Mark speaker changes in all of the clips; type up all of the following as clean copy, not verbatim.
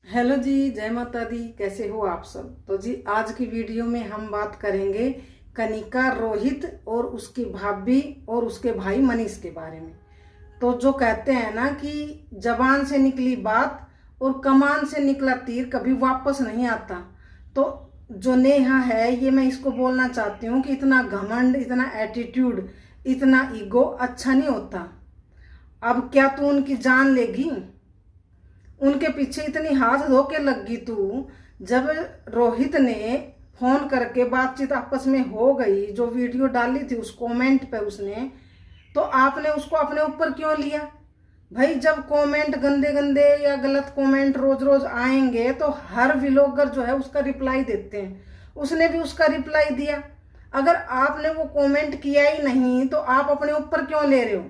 Speaker 1: Hello जी, जय माता दी। कैसे हो आप सब? तो जी आज की वीडियो में हम बात करेंगे कनिका, रोहित और उसकी भाभी और उसके भाई मनीष के बारे में। तो जो कहते हैं ना कि जबान से निकली बात और कमान से निकला तीर कभी वापस नहीं आता। तो जो नेहा है, ये मैं इसको बोलना चाहती हूँ कि इतना घमंड, इतना एटीट्यूड, इतना ईगो अच्छा नहीं होता। अब क्या तू उनकी जान लेगी? उनके पीछे इतनी हाथ धो के लग गई तू। जब रोहित ने फोन करके बातचीत आपस में हो गई, जो वीडियो डाली थी उस कमेंट पे उसने, तो आपने उसको अपने ऊपर क्यों लिया? भाई जब कमेंट गंदे गंदे या गलत कमेंट रोज रोज आएंगे तो हर व्लॉगर जो है उसका रिप्लाई देते हैं। उसने भी उसका रिप्लाई दिया। अगर आपने वो कमेंट किया ही नहीं तो आप अपने ऊपर क्यों ले रहे हो?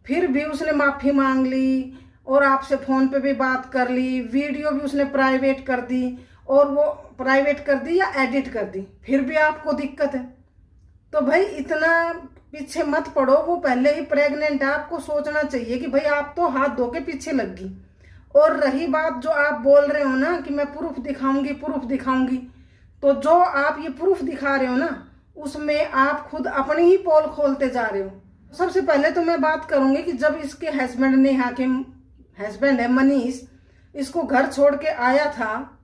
Speaker 1: फिर भी उसने माफी मांग ली और आपसे फोन पे भी बात कर ली, वीडियो भी उसने प्राइवेट कर दी, और वो प्राइवेट कर दी या एडिट कर दी, फिर भी आपको दिक्कत है। तो भाई इतना पीछे मत पड़ो। वो पहले ही प्रेग्नेंट है, आपको सोचना चाहिए कि भाई आप तो हाथ धो के पीछे लग गई। और रही बात जो आप बोल रहे हो ना कि मैं प्रूफ दिखाऊंगी प्रूफ दिखाऊंगी, तो जो आप ये प्रूफ दिखा रहे हो ना, उसमें आप खुद अपनी ही पोल खोलते जा रहे हो। सबसे पहले तो मैं बात करूंगी कि जब इसके हस्बैंड ने, यहाँ के हस्बैंड है मनीष, इसको घर छोड़ के आया था,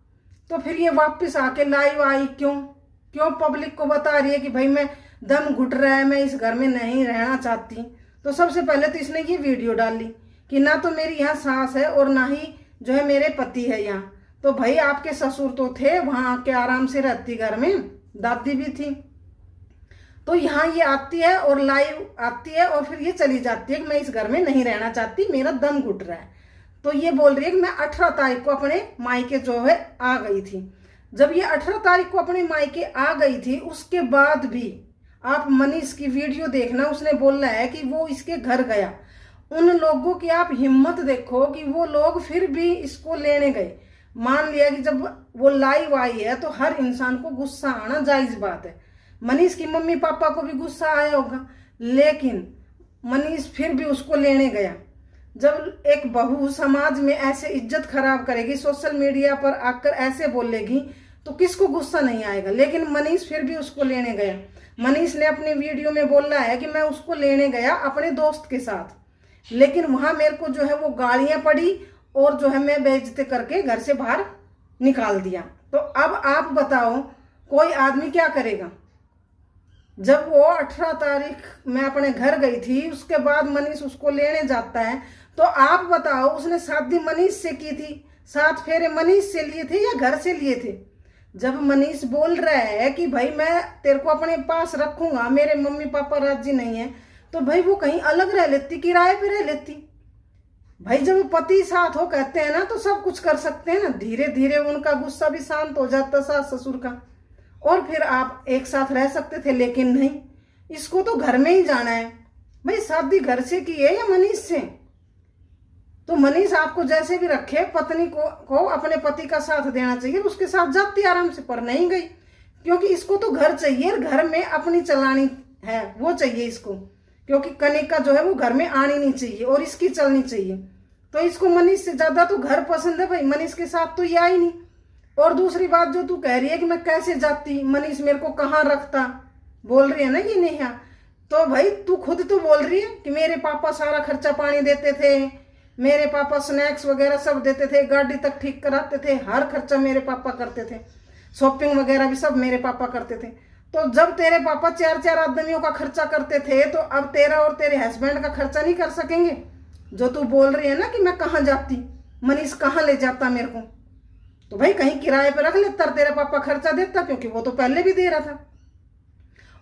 Speaker 1: तो फिर ये वापस आके लाइव आई क्यों? क्यों पब्लिक को बता रही है कि भाई मैं दम घुट रहा है, मैं इस घर में नहीं रहना चाहती? तो सबसे पहले तो इसने ये वीडियो डाली कि ना तो मेरी यहाँ सास है और ना ही जो है मेरे पति है यहाँ। तो भाई आपके ससुर तो थे, वहां आके आराम से रहती, घर में दादी भी थी। तो यहाँ ये आती है और लाइव आती है और फिर ये चली जाती है कि मैं इस घर में नहीं रहना चाहती, मेरा दम घुट रहा है। तो ये बोल रही है कि मैं 18 तारीख को अपने मायके जो है आ गई थी। जब ये 18 तारीख को अपने मायके आ गई थी, उसके बाद भी आप मनीष की वीडियो देखना, उसने बोला है कि वो इसके घर गया। उन लोगों की आप हिम्मत देखो कि वो लोग फिर भी इसको लेने गए। मान लिया कि जब वो लाइव आई है तो हर इंसान को गुस्सा आना जायज बात है। मनीष की मम्मी पापा को भी गुस्सा आया होगा, लेकिन मनीष फिर भी उसको लेने गया। जब एक बहू समाज में ऐसे इज्जत खराब करेगी, सोशल मीडिया पर आकर ऐसे बोलेगी, तो किसको गुस्सा नहीं आएगा? लेकिन मनीष फिर भी उसको लेने गया। मनीष ने अपनी वीडियो में बोला है कि मैं उसको लेने गया अपने दोस्त के साथ, लेकिन वहां मेरे को जो है वो गालियां पड़ी और जो है मैं बेइज्जती करके घर से बाहर निकाल दिया। तो अब आप बताओ कोई आदमी क्या करेगा? जब वो 18 तारीख मैं अपने घर गई थी, उसके बाद मनीष उसको लेने जाता है, तो आप बताओ उसने शादी मनीष से की थी? 7 फेरे मनीष से लिए थे या घर से लिए थे? जब मनीष बोल रहा है कि भाई मैं तेरे को अपने पास रखूंगा, मेरे मम्मी पापा राजी नहीं है, तो भाई वो कहीं अलग रह लेती, किराए पे रह लेती। भाई जब पति साथ हो कहते हैं ना तो सब कुछ कर सकते हैं ना। धीरे धीरे उनका गुस्सा भी शांत हो जाता सास ससुर का, और फिर आप एक साथ रह सकते थे। लेकिन नहीं, इसको तो घर में ही जाना है। भाई शादी घर से की है या मनीष से? तो मनीष आपको जैसे भी रखे, पत्नी को अपने पति का साथ देना चाहिए, उसके साथ जाती आराम से, पर नहीं गई, क्योंकि इसको तो घर चाहिए, घर में अपनी चलानी है, वो चाहिए इसको। क्योंकि कनिका जो है वो घर में आनी नहीं चाहिए और इसकी चलनी चाहिए। तो इसको मनीष से ज्यादा तो घर पसंद है। भाई मनीष के साथ तो ये आई नहीं। और दूसरी बात जो तू कह रही है कि मैं कैसे जाती, मनीष मेरे को कहाँ रखता, बोल रही है ना ये नेहा, तो भाई तू खुद तो बोल रही है कि मेरे पापा सारा खर्चा पानी देते थे, मेरे पापा स्नैक्स वगैरह सब देते थे, गाड़ी तक ठीक कराते थे, हर खर्चा मेरे पापा करते थे, शॉपिंग वगैरह भी सब मेरे पापा करते थे। तो जब तेरे पापा 4-4 आदमियों का खर्चा करते थे, तो अब तेरा और तेरे हस्बैंड का खर्चा नहीं कर सकेंगे? जो तू बोल रही है ना कि मैं कहाँ जाती, मनीष कहाँ ले जाता मेरे को, तो भाई कहीं किराए पे रख लेता, तेरे पापा खर्चा देता, क्योंकि वो तो पहले भी दे रहा था।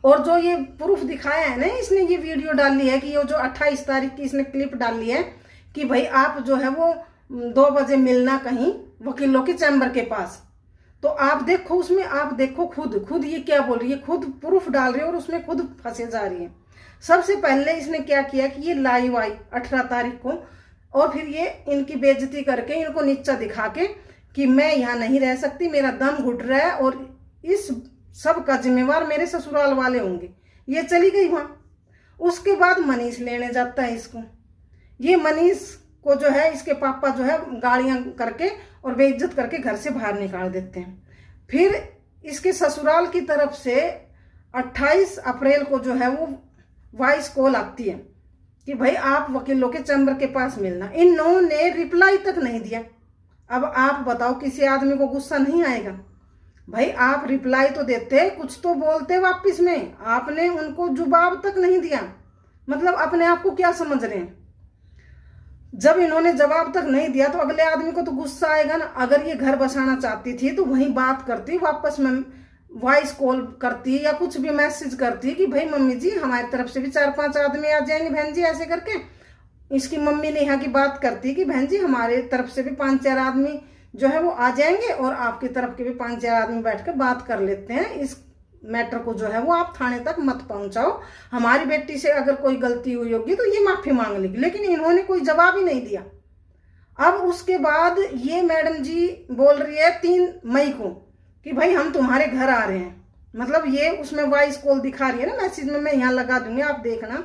Speaker 1: और जो ये प्रूफ दिखाया है ना, इसने ये वीडियो डाली है कि ये जो 28 तारीख की इसने क्लिप डाली है कि भाई आप जो है वो 2 बजे मिलना कहीं वकीलों के चैम्बर के पास। तो आप देखो उसमें, आप देखो खुद ये क्या बोल रही है, खुद प्रूफ डाल रही है और उसमें खुद फंसे जा रही है। सबसे पहले इसने क्या किया कि ये लाइव आई 18 तारीख को, और फिर ये इनकी बेइज्जती करके, इनको नीचा दिखा के कि मैं यहाँ नहीं रह सकती, मेरा दम घुट रहा है और इस सब का जिम्मेवार मेरे ससुराल वाले होंगे। ये चली गई वहां। उसके बाद मनीष लेने जाता है इसको। ये मनीष को जो है इसके पापा जो है गाड़ियां करके और बेइज्जत करके घर से बाहर निकाल देते हैं। फिर इसके ससुराल की तरफ से 28 अप्रैल को जो है वो वॉइस कॉल आती है कि भाई आप वकीलों के चैम्बर के पास मिलना। इन्होंने रिप्लाई तक नहीं दिया। अब आप बताओ, किसी आदमी को गुस्सा नहीं आएगा? भाई आप रिप्लाई तो देते, कुछ तो बोलते वापस में, आपने उनको जवाब तक नहीं दिया। मतलब अपने आप को क्या समझ रहे हैं? जब इन्होंने जवाब तक नहीं दिया तो अगले आदमी को तो गुस्सा आएगा ना। अगर ये घर बसाना चाहती थी तो वहीं बात करती, वापस में वॉइस कॉल करती या कुछ भी मैसेज करती कि भाई मम्मी जी हमारी तरफ से भी 4-5 आदमी आ जाएंगे बहन जी, ऐसे करके इसकी मम्मी ने यहाँ की बात करती कि बहन जी हमारे तरफ से भी 5-4 आदमी जो है वो आ जाएंगे और आपकी तरफ के भी 5-4 आदमी बैठ कर बात कर लेते हैं। इस मैटर को जो है वो आप थाने तक मत पहुंचाओ, हमारी बेटी से अगर कोई गलती हुई होगी तो ये माफी मांग लेगी। लेकिन इन्होंने कोई जवाब ही नहीं दिया। अब उसके बाद ये मैडम जी बोल रही है 3 मई को कि भाई हम तुम्हारे घर आ रहे हैं। मतलब ये उसमें वॉइस कॉल दिखा रही है ना, मैसेज में मैं यहाँ लगा दूंगी आप देखना।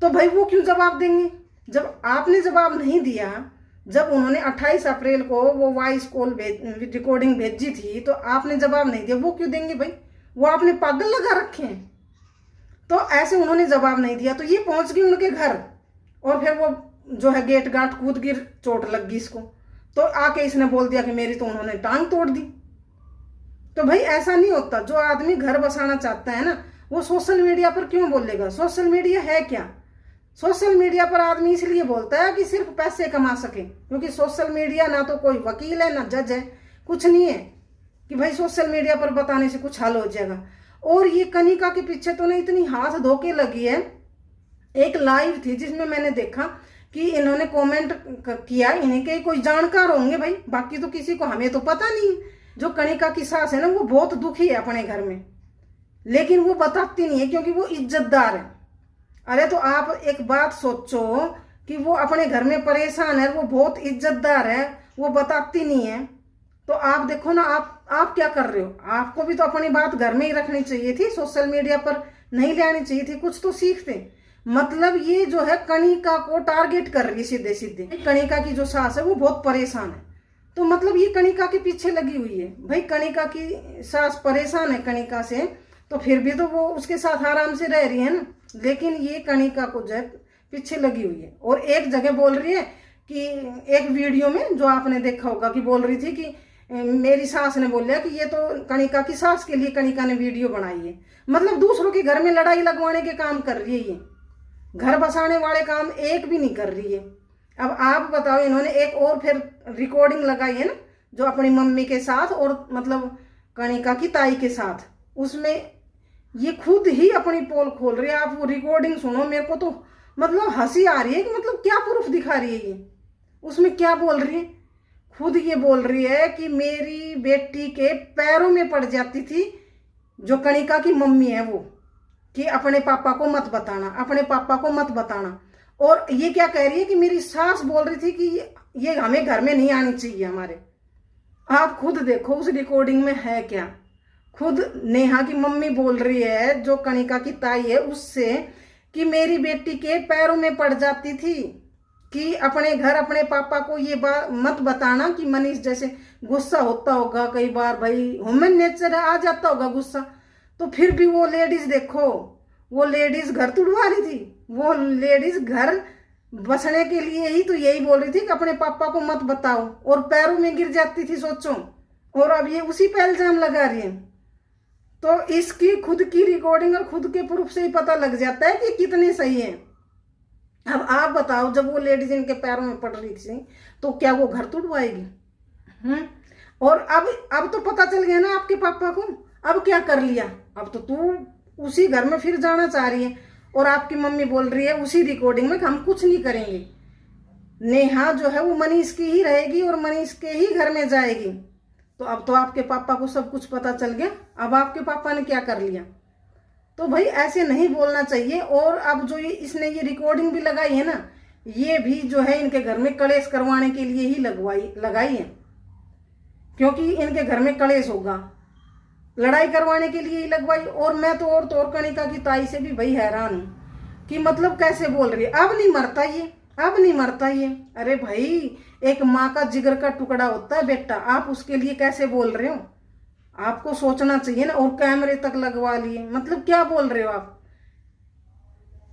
Speaker 1: तो भाई वो क्यों जवाब देंगे जब आपने जवाब नहीं दिया? जब उन्होंने 28 अप्रैल को वो वॉइस कॉल रिकॉर्डिंग भेजी थी तो आपने जवाब नहीं दिया, वो क्यों देंगे भाई? वो आपने पागल लगा रखे हैं। तो ऐसे उन्होंने जवाब नहीं दिया तो ये पहुंच गई उनके घर और फिर वो जो है गेट गाट कूद गिर, चोट लग गई इसको। तो आके इसने बोल दिया कि मेरी तो उन्होंने टांग तोड़ दी। तो भाई ऐसा नहीं होता। जो आदमी घर बसाना चाहता है ना वो सोशल मीडिया पर क्यों बोलेगा? सोशल मीडिया है क्या? सोशल मीडिया पर आदमी इसलिए बोलता है कि सिर्फ पैसे कमा सके, क्योंकि सोशल मीडिया ना तो कोई वकील है ना जज है, कुछ नहीं है कि भाई सोशल मीडिया पर बताने से कुछ हल हो जाएगा। और ये कनिका के पीछे तो नहीं इतनी हाथ धोके लगी है। एक लाइव थी जिसमें मैंने देखा कि इन्होंने कमेंट किया, इनके कोई जानकार होंगे भाई, बाकी तो किसी को हमें तो पता नहीं। जो कनिका की सास है ना वो बहुत दुखी है अपने घर में, लेकिन वो बताती नहीं है क्योंकि वो इज्जतदार है। अरे तो आप एक बात सोचो कि वो अपने घर में परेशान है, वो बहुत इज्जतदार है, वो बताती नहीं है। तो आप देखो ना, आप क्या कर रहे हो? आपको भी तो अपनी बात घर में ही रखनी चाहिए थी, सोशल मीडिया पर नहीं ले आनी चाहिए थी, कुछ तो सीखते। मतलब ये जो है कनिका को टारगेट कर रही है सीधे सीधे। कनिका की जो सास है वो बहुत परेशान है, तो मतलब ये कनिका के पीछे लगी हुई है। भाई कनिका की सास परेशान है कनिका से, तो फिर भी तो वो उसके साथ आराम से रह रही है ना। लेकिन ये कनिका को जो है पीछे लगी हुई है। और एक जगह बोल रही है कि एक वीडियो में जो आपने देखा होगा कि बोल रही थी कि मेरी सास ने बोला कि ये तो कनिका की सास के लिए कनिका ने वीडियो बनाई है। मतलब दूसरों के घर में लड़ाई लगवाने के काम कर रही है ये, घर बसाने वाले काम एक भी नहीं कर रही है। अब आप बताओ, इन्होंने एक और फिर रिकॉर्डिंग लगाई है ना जो अपनी मम्मी के साथ और मतलब कनिका की ताई के साथ, उसमें ये खुद ही अपनी पोल खोल रही है। आप वो रिकॉर्डिंग सुनो, मेरे को तो मतलब हंसी आ रही है कि मतलब क्या प्रूफ दिखा रही है ये। उसमें क्या बोल रही है? खुद ये बोल रही है कि मेरी बेटी के पैरों में पड़ जाती थी जो कनिका की मम्मी है वो, कि अपने पापा को मत बताना, अपने पापा को मत बताना। और ये क्या कह रही है कि मेरी सास बोल रही थी कि ये हमें घर में नहीं आनी चाहिए हमारे। आप खुद देखो उस रिकॉर्डिंग में है क्या। खुद नेहा की मम्मी बोल रही है जो कनिका की ताई है उससे कि मेरी बेटी के पैरों में पड़ जाती थी कि अपने घर अपने पापा को ये बात मत बताना। कि मनीष जैसे गुस्सा होता होगा कई बार, भाई ह्यूमन नेचर है, आ जाता होगा गुस्सा। तो फिर भी वो लेडीज देखो, वो लेडीज घर तुड़वा रही थी, वो लेडीज घर बसने के लिए ही तो यही बोल रही थी कि अपने पापा को मत बताओ, और पैरों में गिर जाती थी सोचो। और अब ये उसी पे इल्जाम लगा रही है। तो इसकी खुद की रिकॉर्डिंग और खुद के प्रूफ से ही पता लग जाता है कि कितने सही है। अब आप बताओ, जब वो लेडीज इनके पैरों में पड़ रही थी तो क्या वो घर तुड़वाएगी? और अब तो पता चल गया ना आपके पापा को। अब क्या कर लिया? अब तो तू उसी घर में फिर जाना चाह रही है। और आपकी मम्मी बोल रही है उसी रिकॉर्डिंग में कि हम कुछ नहीं करेंगे, नेहा जो है वो मनीष की ही रहेगी और मनीष के ही घर में जाएगी। तो अब तो आपके पापा को सब कुछ पता चल गया। अब आपके पापा ने क्या कर लिया? तो भाई ऐसे नहीं बोलना चाहिए। और अब जो इसने ये रिकॉर्डिंग भी लगाई है ना, ये भी जो है इनके घर में कलेश करवाने के लिए ही लगाई है, क्योंकि इनके घर में कलेश होगा, लड़ाई करवाने के लिए ही लगवाई। और मैं तो और कनिका की ताई से भी भाई हैरान हूं कि मतलब कैसे बोल रही है, अब नहीं मरता ये, अब नहीं मरता ये। अरे भाई एक माँ का जिगर का टुकड़ा होता है बेटा, आप उसके लिए कैसे बोल रहे हो? आपको सोचना चाहिए ना। और कैमरे तक लगवा लिए, मतलब क्या बोल रहे हो आप?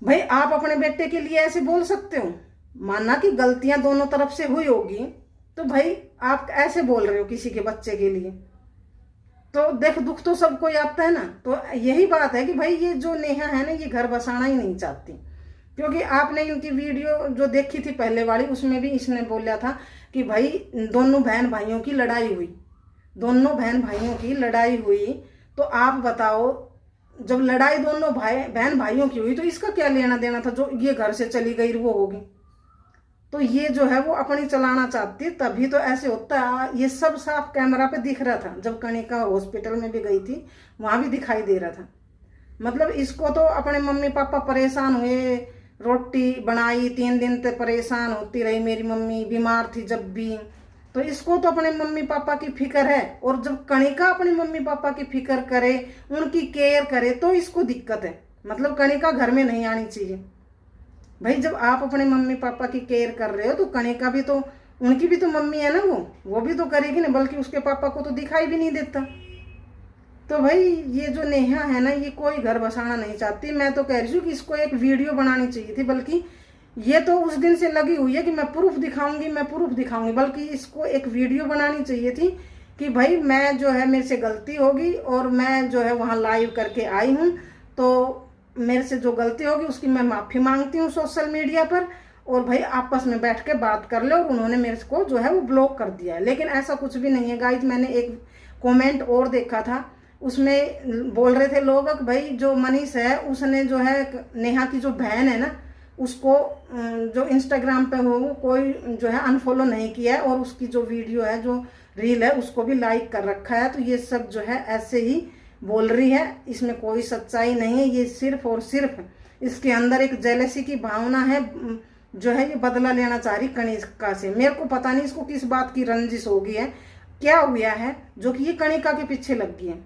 Speaker 1: भाई आप अपने बेटे के लिए ऐसे बोल सकते हो? माना कि गलतियां दोनों तरफ से हुई होगी, तो भाई आप ऐसे बोल रहे हो किसी के बच्चे के लिए? तो देख, दुख तो सबको आता है ना। तो यही बात है कि भाई ये जो नेहा है ना, ये घर बसाना ही नहीं चाहती। क्योंकि आपने इनकी वीडियो जो देखी थी पहले वाली, उसमें भी इसने बोला था कि भाई दोनों बहन भाइयों की लड़ाई हुई, दोनों बहन भाइयों की लड़ाई हुई। तो आप बताओ, जब लड़ाई दोनों बहन भाइयों की हुई तो इसका क्या लेना देना था? जो ये घर से चली गई वो होगी। तो ये जो है वो अपनी चलाना चाहती है, तभी तो ऐसे होता है। ये सब साफ कैमरा पे दिख रहा था, जब कणिका हॉस्पिटल में भी गई थी वहां भी दिखाई दे रहा था। मतलब इसको तो अपने मम्मी पापा परेशान हुए, रोटी बनाई 3 दिन तक परेशान होती रही, मेरी मम्मी बीमार थी जब भी। तो इसको तो अपने मम्मी पापा की फिक्र है। और जब कणिका अपने मम्मी पापा की फिक्र करे, उनकी केयर करे, तो इसको दिक्कत है। मतलब कणिका घर में नहीं आनी चाहिए। भाई जब आप अपने मम्मी पापा की केयर कर रहे हो तो कणिका भी तो, उनकी भी तो मम्मी है ना, वो भी तो करेगी ना। बल्कि उसके पापा को तो दिखाई भी नहीं देता। तो भाई ये जो नेहा है ना, ये कोई घर बसाना नहीं चाहती। मैं तो कह रही हूँ कि इसको एक वीडियो बनानी चाहिए थी। बल्कि ये तो उस दिन से लगी हुई है कि मैं प्रूफ दिखाऊंगी, मैं प्रूफ दिखाऊंगी। बल्कि इसको एक वीडियो बनानी चाहिए थी कि भाई मैं जो है, मेरे से गलती होगी और मैं जो है वहाँ लाइव करके आई हूँ, तो मेरे से जो गलती होगी उसकी मैं माफ़ी मांगती हूँ सोशल मीडिया पर, और भाई आपस में बैठ के बात कर ले। और उन्होंने मेरे को जो है वो ब्लॉक कर दिया है। लेकिन ऐसा कुछ भी नहीं है गाइज। मैंने एक कमेंट और देखा था, उसमें बोल रहे थे लोग कि भाई जो मनीष है उसने जो है नेहा की जो बहन है ना, उसको जो इंस्टाग्राम पे हो वो कोई जो है अनफॉलो नहीं किया है, और उसकी जो वीडियो है, जो रील है, उसको भी लाइक कर रखा है। तो ये सब जो है ऐसे ही बोल रही है, इसमें कोई सच्चाई नहीं है। ये सिर्फ और सिर्फ इसके अंदर एक जेलसी की भावना है, जो है ये बदला लेना चाह रही कणिका से। मेरे को पता नहीं इसको किस बात की रंजिश हो गई है, क्या हुआ है जो कि ये कणिका के पीछे लग गई है।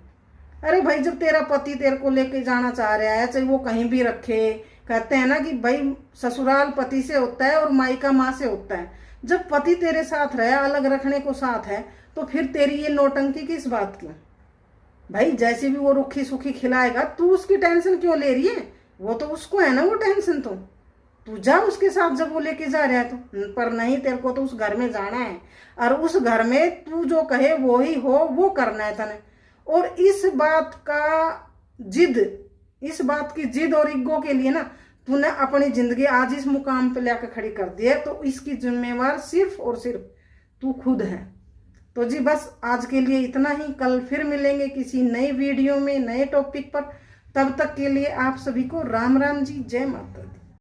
Speaker 1: अरे भाई जब तेरा पति तेरे को लेके जाना चाह रहा है, चाहे वो कहीं भी रखे, कहते हैं ना कि भाई ससुराल पति से होता है और मायका माँ से होता है। जब पति तेरे साथ रहे, अलग रखने को साथ है, तो फिर तेरी ये नौटंकी किस बात की? भाई जैसे भी वो रुखी सुखी खिलाएगा, तू उसकी टेंशन क्यों ले रही है? वो तो उसको है ना वो टेंशन। तो तू जा उसके साथ जब वो लेके जा रहा है तो। पर नहीं, तेरे को तो उस घर में जाना है, और उस घर में तू जो कहे वो ही हो, वो करना है तने। और इस बात की जिद और ईगो के लिए ना तूने अपनी जिंदगी आज इस मुकाम पे लेकर खड़ी कर दी है। तो इसकी जिम्मेवार सिर्फ और सिर्फ तू खुद है। तो जी बस आज के लिए इतना ही। कल फिर मिलेंगे किसी नई वीडियो में, नए टॉपिक पर। तब तक के लिए आप सभी को राम राम जी, जय माता दी।